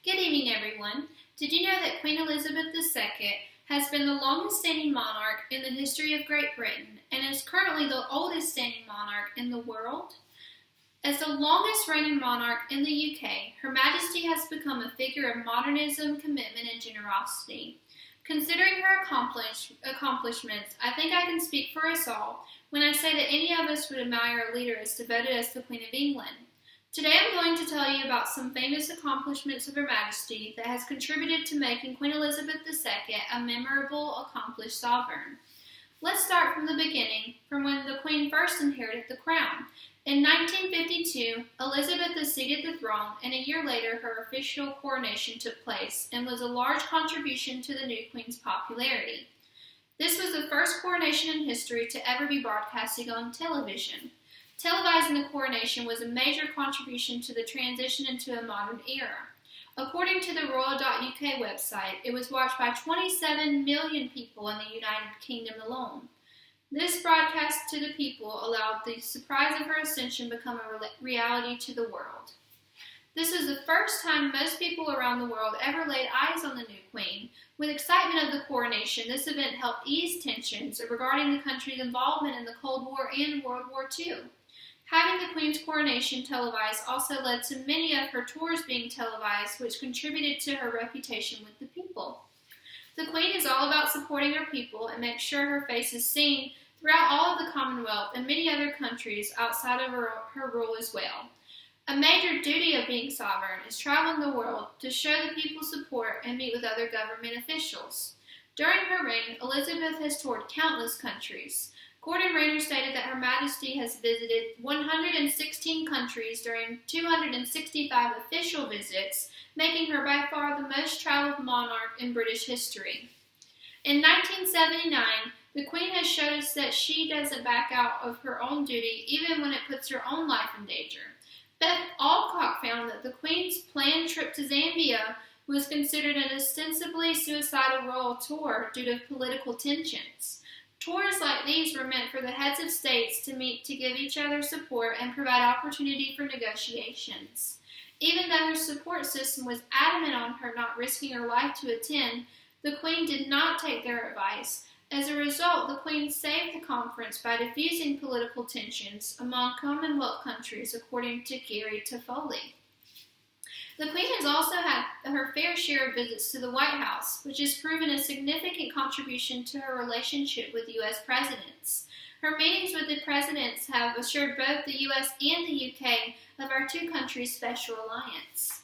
Good evening, everyone. Did you know that Queen Elizabeth II has been the longest-standing monarch in the history of Great Britain and is currently the oldest-standing monarch in the world? As the longest-reigning monarch in the UK, Her Majesty has become a figure of modernism, commitment, and generosity. Considering her accomplishments, I think I can speak for us all when I say that any of us would admire a leader as devoted as the Queen of England. Today I'm going to tell you about some famous accomplishments of Her Majesty that has contributed to making Queen Elizabeth II a memorable, accomplished sovereign. Let's start from the beginning, from when the Queen first inherited the crown. In 1952, Elizabeth acceded the throne, and a year later her official coronation took place and was a large contribution to the new Queen's popularity. This was the first coronation in history to ever be broadcasted on television. Televising the coronation was a major contribution to the transition into a modern era. According to the Royal.uk website, it was watched by 27 million people in the United Kingdom alone. This broadcast to the people allowed the surprise of her ascension become a reality to the world. This was the first time most people around the world ever laid eyes on the new Queen. With excitement of the coronation, this event helped ease tensions regarding the country's involvement in the Cold War and World War II. Having the Queen's coronation televised also led to many of her tours being televised, which contributed to her reputation with the people. The Queen is all about supporting her people and makes sure her face is seen throughout all of the Commonwealth and many other countries outside of her rule as well. A major duty of being sovereign is traveling the world to show the people support and meet with other government officials. During her reign, Elizabeth has toured countless countries. Gordon Rayner stated that Her Majesty has visited 116 countries during 265 official visits, making her by far the most traveled monarch in British history. In 1979, the Queen has showed us that she doesn't back out of her own duty even when it puts her own life in danger. Beth Alcock found that the Queen's planned trip to Zambia was considered an ostensibly suicidal royal tour due to political tensions. Tours like these were meant for the heads of states to meet to give each other support and provide opportunity for negotiations. Even though her support system was adamant on her not risking her life to attend, the Queen did not take their advice. As a result, the Queen saved the conference by diffusing political tensions among Commonwealth countries, according to Gary Toffoli. The Queen has also had her fair share of visits to the White House, which has proven a significant contribution to her relationship with U.S. presidents. Her meetings with the presidents have assured both the U.S. and the UK of our two countries' special alliance.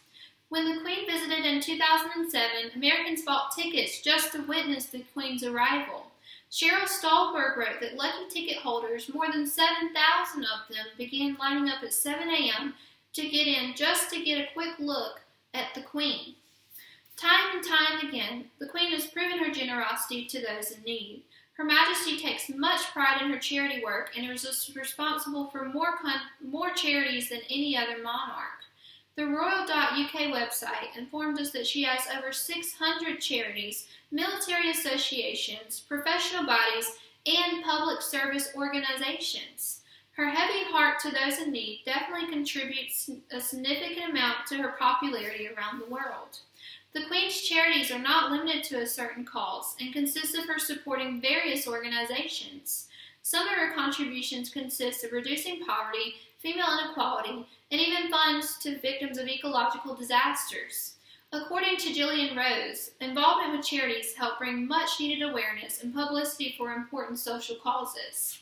When the Queen visited in 2007, Americans bought tickets just to witness the Queen's arrival. Cheryl Stolberg wrote that lucky ticket holders, more than 7,000 of them, began lining up at 7 a.m. to get in just to get a quick look at the Queen. Time and time again, the Queen has proven her generosity to those in need. Her Majesty takes much pride in her charity work and is responsible for more charities than any other monarch. The Royal.uk website informed us that she has over 600 charities, military associations, professional bodies, and public service organizations. Her heavy heart to those in need definitely contributes a significant amount to her popularity around the world. The Queen's charities are not limited to a certain cause and consist of her supporting various organizations. Some of her contributions consist of reducing poverty, female inequality, and even funds to victims of ecological disasters. According to Gillian Rose, involvement with charities help bring much-needed awareness and publicity for important social causes.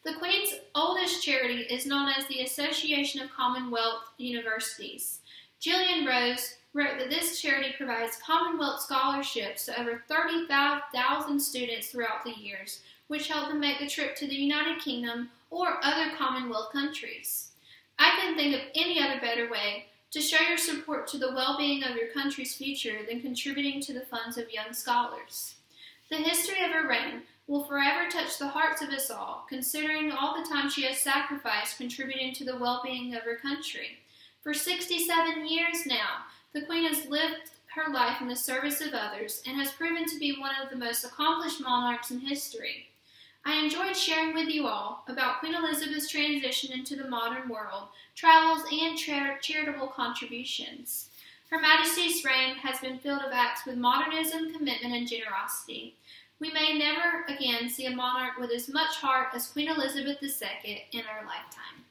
The Queen's oldest charity is known as the Association of Commonwealth Universities. Gillian Rose wrote that this charity provides Commonwealth scholarships to over 35,000 students throughout the years, which help them make the trip to the United Kingdom or other Commonwealth countries. I couldn't think of any other better way to show your support to the well-being of your country's future than contributing to the funds of young scholars. The history of her reign will forever touch the hearts of us all, considering all the time she has sacrificed contributing to the well-being of her country. For 67 years now, the Queen has lived her life in the service of others and has proven to be one of the most accomplished monarchs in history. I enjoyed sharing with you all about Queen Elizabeth's transition into the modern world, travels, and charitable contributions. Her Majesty's reign has been filled of acts with modernism, commitment, and generosity. We may never again see a monarch with as much heart as Queen Elizabeth II in our lifetime.